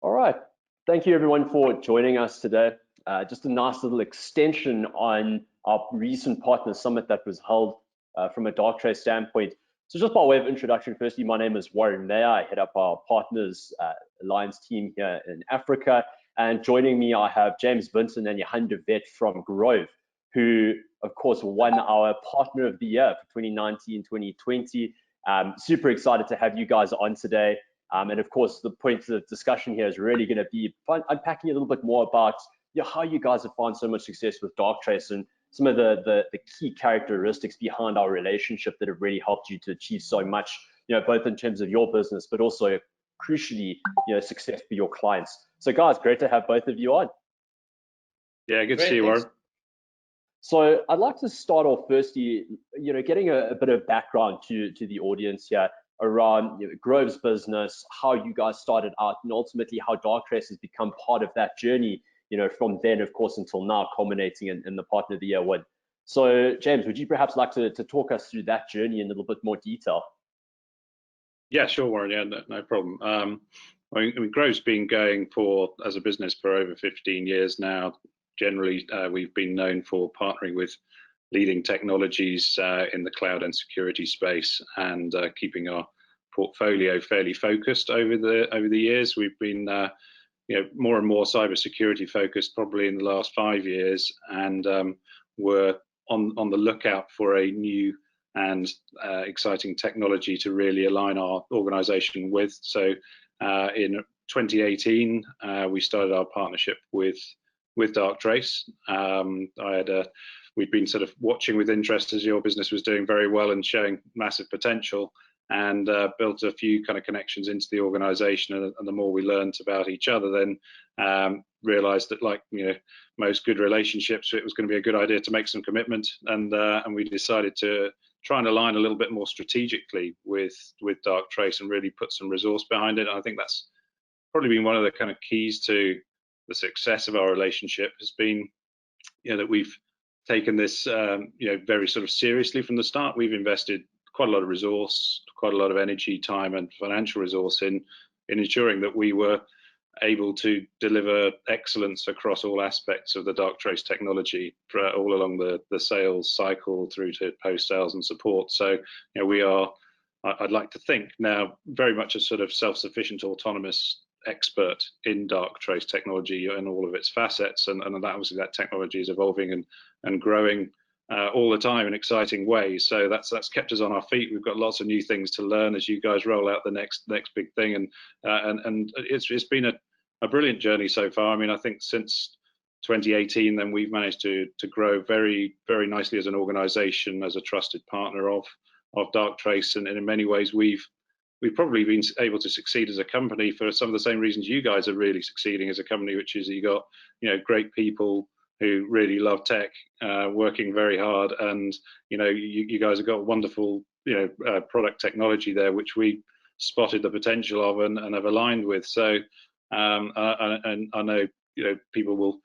All right. Thank you everyone for joining us today. Just a nice little extension on our recent partner summit that was held from a Darktrace standpoint. So just by way of introduction, firstly, my name is Warren Mayer. I head up our partners alliance team here in Africa. And joining me, I have James Vintin and Johann de Wet from Grove, who of course won our partner of the year for 2019, 2020. Super excited to have you guys on today. And of course, the point of discussion here is really going to be unpacking a little bit more about how you guys have found so much success with Darktrace and some of the key characteristics behind our relationship that have really helped you to achieve so much, both in terms of your business, but also crucially, success for your clients. So guys, great to have both of you on. Yeah, good to see you, Warren. So I'd like to start off firstly, getting a bit of background to the audience here around Grove's business, how you guys started out, and ultimately how Darktrace has become part of that journey, from then, of course, until now, culminating in the Partner of the Year win. So, James, would you perhaps like to talk us through that journey in a little bit more detail? Yeah, sure, Warren. Yeah, no problem. I mean, Grove's been going as a business for over 15 years now. Generally, we've been known for partnering with leading technologies in the cloud and security space, and keeping our portfolio fairly focused over the years. We've been more and more cybersecurity focused probably in the last 5 years, and we're on the lookout for a new and exciting technology to really align our organization with. So in 2018, we started our partnership with Darktrace. We'd been sort of watching with interest as your business was doing very well and showing massive potential, and built a few kind of connections into the organization. And the more we learned about each other, then realized that, like most good relationships, it was going to be a good idea to make some commitment. And we decided to try and align a little bit more strategically with Darktrace and really put some resource behind it. And I think that's probably been one of the kind of keys to the success of our relationship, has been that we've taken this very sort of seriously from the start. We've invested quite a lot of resource, quite a lot of energy, time, and financial resource in ensuring that we were able to deliver excellence across all aspects of the Darktrace technology, all along the sales cycle through to post-sales and support. So we are, I'd like to think now, very much a sort of self-sufficient, autonomous expert in Darktrace technology and all of its facets, and that obviously that technology is evolving and growing all the time in exciting ways. So that's kept us on our feet. We've got lots of new things to learn as you guys roll out the next big thing, and it's been a brilliant journey so far. I mean, I think since 2018, then we've managed to grow very, very nicely as an organization, as a trusted partner of Darktrace, and in many ways we've probably been able to succeed as a company for some of the same reasons you guys are really succeeding as a company, which is you got great people who really love tech, working very hard, and you guys have got wonderful product technology there, which we spotted the potential of and have aligned with. So and I know people will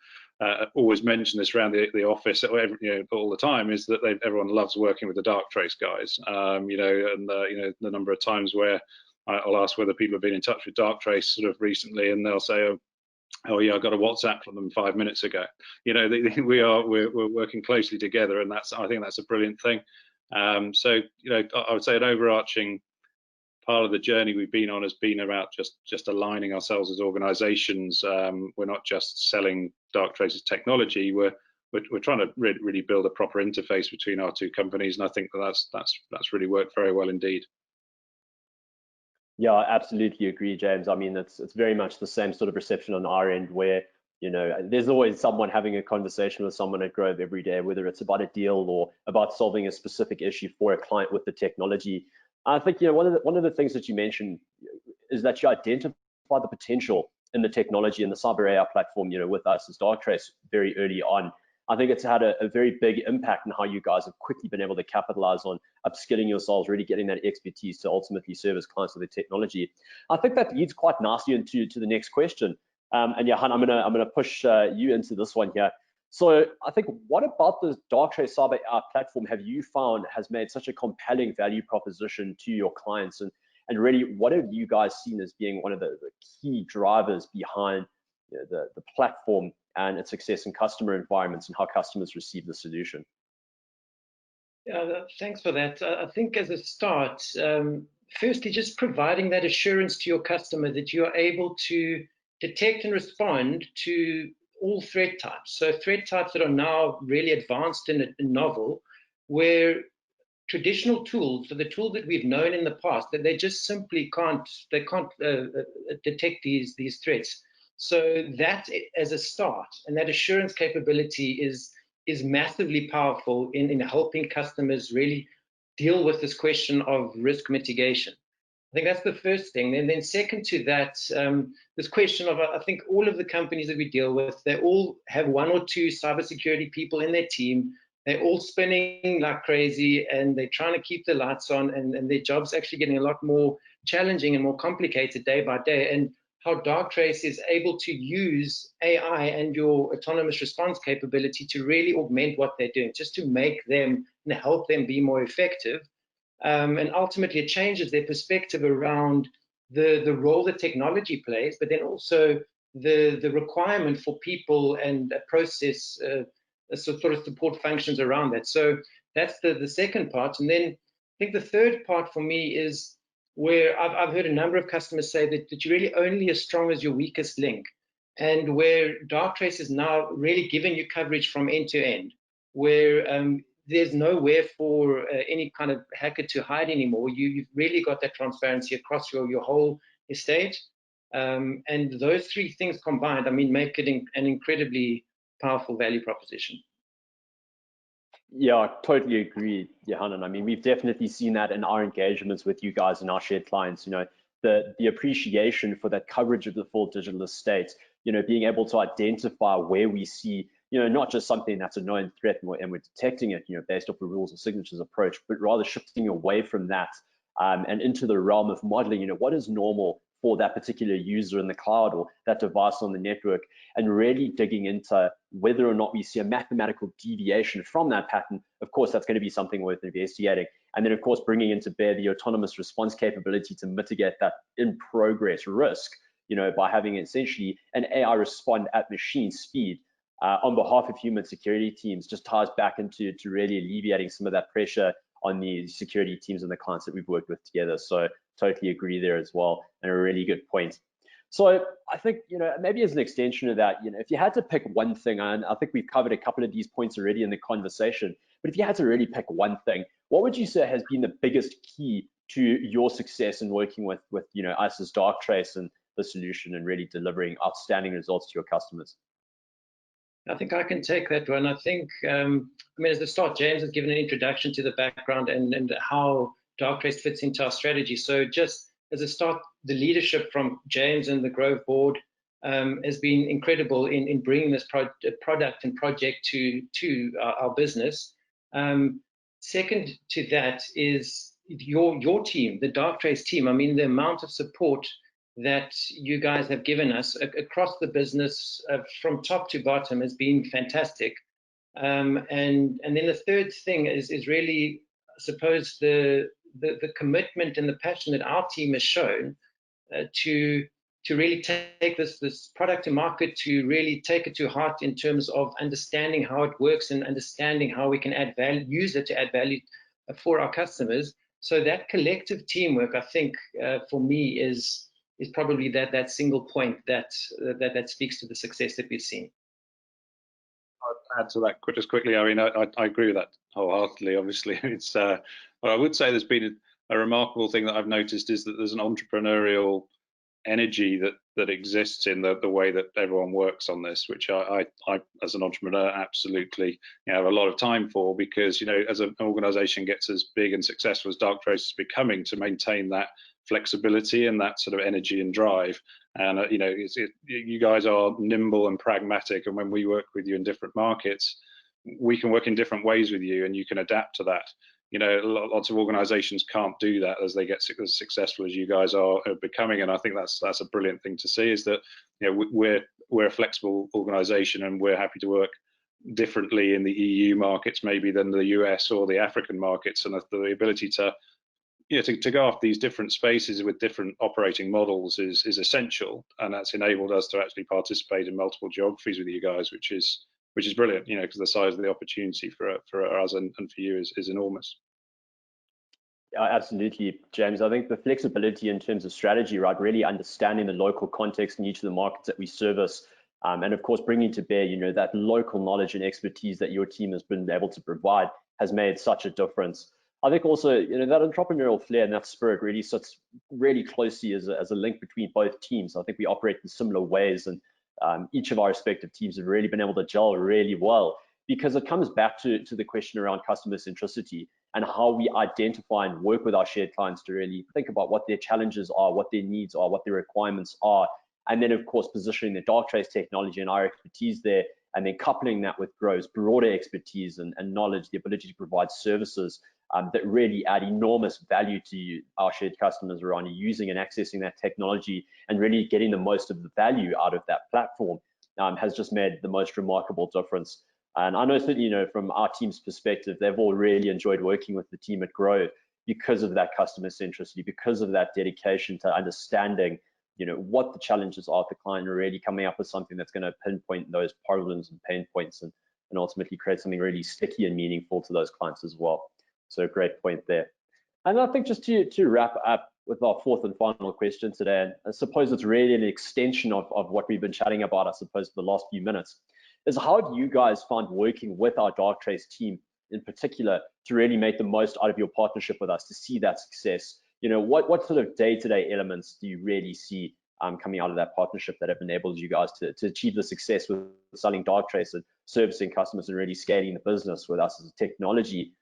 always mention this around the office all the time, is that everyone loves working with the Darktrace guys. And the number of times where I'll ask whether people have been in touch with Darktrace sort of recently, and they'll say, oh yeah, I got a WhatsApp from them 5 minutes ago. We're working closely together, and I think that's a brilliant thing. So I would say an overarching part of the journey we've been on has been about just aligning ourselves as organizations. We're not just selling Darktrace's technology, we're trying to really build a proper interface between our two companies, and I think that's really worked very well indeed. Yeah, I absolutely agree, James. I mean, it's very much the same sort of perception on our end, where there's always someone having a conversation with someone at Grove every day, whether it's about a deal or about solving a specific issue for a client with the technology. I think one of the things that you mentioned is that you identify the potential in the technology and the cyber AI platform, with us as Darktrace very early on. I think it's had a very big impact on how you guys have quickly been able to capitalize on upskilling yourselves, really getting that expertise to ultimately service clients with the technology. I think that leads quite nicely into the next question. And Johann, I'm gonna push you into this one here. So I think, what about the Darktrace cyber AI platform have you found has made such a compelling value proposition to your clients? And really, what have you guys seen as being one of the key drivers behind the platform and its success in customer environments and how customers receive the solution? Yeah, thanks for that. I think as a start, firstly, just providing that assurance to your customer that you are able to detect and respond to all threat types. So threat types that are now really advanced and novel, where traditional tools, so the tools that we've known in the past, that they just simply can't detect these threats. So that as a start, and that assurance capability is massively powerful in helping customers really deal with this question of risk mitigation. I think that's the first thing. And then second to that, this question of, I think all of the companies that we deal with, they all have one or two cybersecurity people in their team. They're all spinning like crazy, and they're trying to keep the lights on, and their job's actually getting a lot more challenging and more complicated day by day. And how Darktrace is able to use AI and your autonomous response capability to really augment what they're doing, just to make them and help them be more effective. And ultimately, it changes their perspective around the role that technology plays, but then also the requirement for people and a process, sort of support functions around that. So that's the second part. And then I think the third part for me is where I've heard a number of customers say that you're really only as strong as your weakest link, and where Darktrace is now really giving you coverage from end to end, where there's nowhere for any kind of hacker to hide anymore. You've really got that transparency across your whole estate. And those three things combined, I mean, make it an incredibly powerful value proposition. Yeah, I totally agree, Johann. I mean, we've definitely seen that in our engagements with you guys and our shared clients, the appreciation for that coverage of the full digital estate, being able to identify where we see, not just something that's a known threat and we're detecting it, based off the rules and signatures approach, but rather shifting away from that and into the realm of modeling, what is normal for that particular user in the cloud or that device on the network, and really digging into whether or not we see a mathematical deviation from that pattern. Of course, that's going to be something worth investigating. And then, of course, bringing into bear the autonomous response capability to mitigate that in progress risk, by having essentially an AI respond at machine speed on behalf of human security teams, just ties back into really alleviating some of that pressure on the security teams and the clients that we've worked with together. So totally agree there as well, and a really good point. So I think, maybe as an extension of that, if you had to pick one thing, and I think we've covered a couple of these points already in the conversation, but if you had to really pick one thing, what would you say has been the biggest key to your success in working with us as Darktrace and the solution, and really delivering outstanding results to your customers? I think I can take that one. I think, as the start, James has given an introduction to the background and how Darktrace fits into our strategy. So just as a start, the leadership from James and the Grove board has been incredible in bringing this product and project to our business. Second to that is your team, the Darktrace team. I mean, the amount of support that you guys have given us across the business from top to bottom has been fantastic. And then the third thing is really, I suppose, the commitment and the passion that our team has shown to really take this product to market, to really take it to heart in terms of understanding how it works and understanding how we can add value, use it to add value for our customers. So that collective teamwork, I think, for me is probably that single point that speaks to the success that we've seen. I'll add to that just quickly. I mean, I agree with that wholeheartedly. Obviously, it's. But I would say there's been a remarkable thing that I've noticed is that there's an entrepreneurial energy that exists in the way that everyone works on this, which I as an entrepreneur absolutely have a lot of time for, because as an organization gets as big and successful as Darktrace is becoming, to maintain that flexibility and that sort of energy and drive. And you guys are nimble and pragmatic, and when we work with you in different markets, we can work in different ways with you, and you can adapt to that. Lots of organizations can't do that as they get as successful as you guys are becoming, and I think that's a brilliant thing to see, is that we're a flexible organization, and we're happy to work differently in the EU markets maybe than the US or the African markets, and the ability to yeah, to go after these different spaces with different operating models is essential, and that's enabled us to actually participate in multiple geographies with you guys, which is brilliant, you know, because the size of the opportunity for us and for you is enormous. Absolutely, James. I think the flexibility in terms of strategy, right, really understanding the local context in each of the markets that we service, and of course bringing to bear, you know, that local knowledge and expertise that your team has been able to provide has made such a difference. I think also, you know, that entrepreneurial flair and that spirit really sits really closely as a link between both teams. I think we operate in similar ways, and each of our respective teams have really been able to gel really well, because it comes back to the question around customer centricity and how we identify and work with our shared clients to really think about what their challenges are, what their needs are, what their requirements are, and then of course positioning the Darktrace technology and our expertise there, and then coupling that with Grove's broader expertise and knowledge, the ability to provide services that really add enormous value to our shared customers around using and accessing that technology and really getting the most of the value out of that platform, has just made the most remarkable difference. And I know that, you know, from our team's perspective, they've all really enjoyed working with the team at Grove because of that customer centricity, because of that dedication to understanding, you know, what the challenges are of the client, and really coming up with something that's going to pinpoint those problems and pain points, and ultimately create something really sticky and meaningful to those clients as well. So great point there. And I think just to wrap up with our fourth and final question today, and I suppose it's really an extension of what we've been chatting about, I suppose, for the last few minutes, is how do you guys find working with our Darktrace team in particular to really make the most out of your partnership with us to see that success? You know, what sort of day-to-day elements do you really see coming out of that partnership that have enabled you guys to achieve the success with selling Darktrace and servicing customers and really scaling the business with us as a technology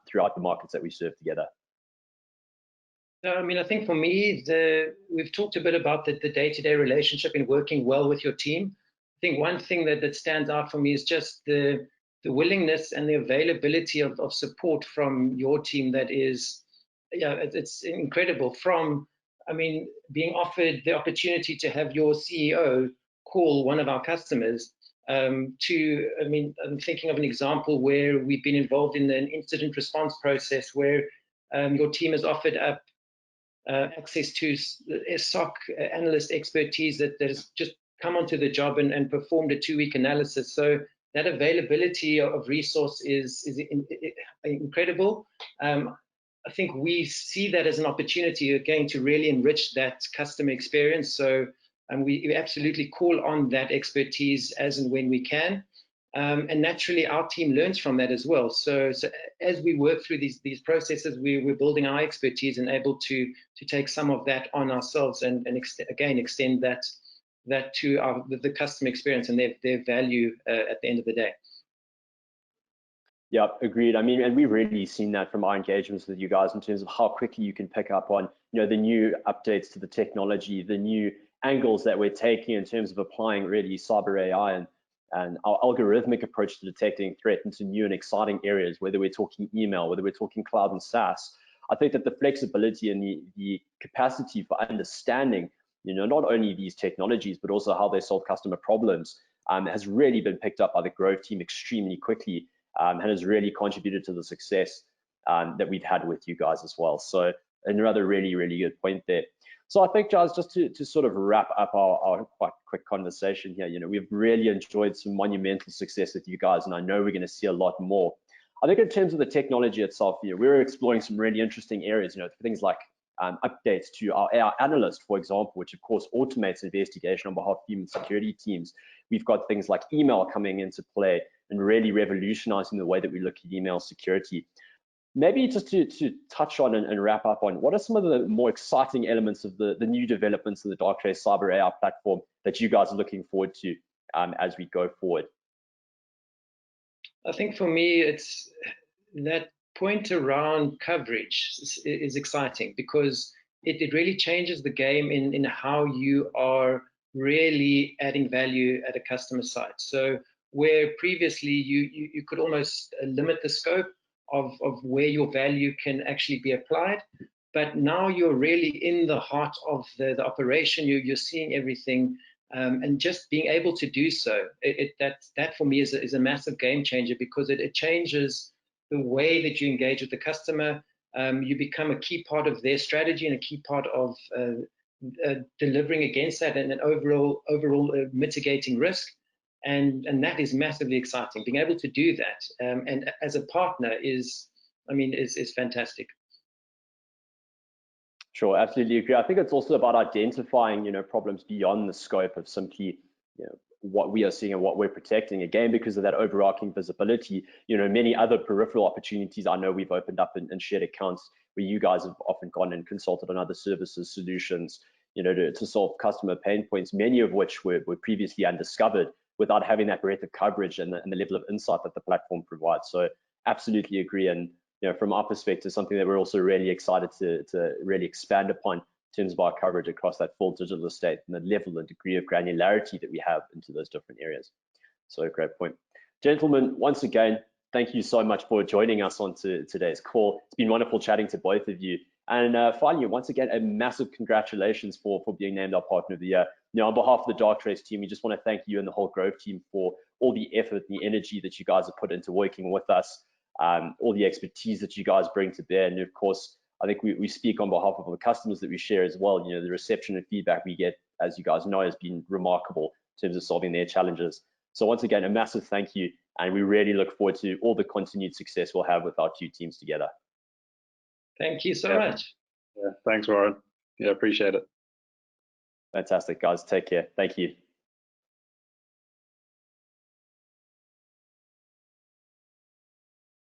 throughout the markets that we serve together? I mean, I think for me, we've talked a bit about the day-to-day relationship and working well with your team. I think one thing that stands out for me is just the willingness and the availability of support from your team. That is, yeah, it's incredible. From, I mean, being offered the opportunity to have your CEO call one of our customers, to, I mean, I'm thinking of an example where we've been involved in an incident response process where your team has offered up access to SOC analyst expertise that has just come onto the job and performed a 2-week analysis. So that availability of resource is incredible. I think we see that as an opportunity again to really enrich that customer experience. So we absolutely call on that expertise as and when we can. And naturally, our team learns from that as well. So as we work through these processes, we're building our expertise and able to take some of that on ourselves and again extend that to the customer experience and their value at the end of the day. Yeah, agreed. I mean, and we've really seen that from our engagements with you guys in terms of how quickly you can pick up on, you know, the new updates to the technology, the new angles that we're taking in terms of applying really cyber AI and our algorithmic approach to detecting threat into new and exciting areas, whether we're talking email, whether we're talking cloud and SaaS. I think that the flexibility and the capacity for understanding, you know, not only these technologies, but also how they solve customer problems has really been picked up by the Grove team extremely quickly, and has really contributed to the success that we've had with you guys as well. So another really, really good point there. So I think, guys, just to sort of wrap up our quite quick conversation here, you know, we've really enjoyed some monumental success with you guys, and I know we're going to see a lot more. I think in terms of the technology itself, you know, we're exploring some really interesting areas, you know, things like updates to our AI analyst, for example, which of course automates investigation on behalf of human security teams. We've got things like email coming into play and really revolutionizing the way that we look at email security. Maybe just to touch on and wrap up on, what are some of the more exciting elements of the new developments of the Darktrace Cyber AI platform that you guys are looking forward to as we go forward? I think for me, it's that point around coverage is exciting because it really changes the game in how you are really adding value at a customer site. So where previously you could almost limit the scope of where your value can actually be applied, but now you're really in the heart of the operation. You're seeing everything, and just being able to do so, that for me is a massive game changer because it changes the way that you engage with the customer. you become a key part of their strategy and a key part of delivering against that and an overall mitigating risk. And that is massively exciting. Being able to do that and as a partner is fantastic. Sure, absolutely agree. I think it's also about identifying, problems beyond the scope of simply, what we are seeing and what we're protecting. Again, because of that overarching visibility, many other peripheral opportunities I know we've opened up in shared accounts where you guys have often gone and consulted on other services, solutions, to solve customer pain points, many of which were previously undiscovered without having that breadth of coverage and the level of insight that the platform provides. So absolutely agree. And from our perspective, something that we're also really excited to really expand upon in terms of our coverage across that full digital estate and the level and degree of granularity that we have into those different areas. So great point. Gentlemen, once again, thank you so much for joining us on today's call. It's been wonderful chatting to both of you. And finally, once again, a massive congratulations for being named our Partner of the Year. On behalf of the Darktrace team, we just want to thank you and the whole Grove team for all the effort and the energy that you guys have put into working with us. All the expertise that you guys bring to bear, and of course, I think we speak on behalf of the customers that we share as well. The reception and feedback we get, as you guys know, has been remarkable in terms of solving their challenges. So once again, a massive thank you, and we really look forward to all the continued success we'll have with our two teams together. Thank you so much. Yeah, thanks, Warren. Yeah, appreciate it. Fantastic, guys. Take care. Thank you.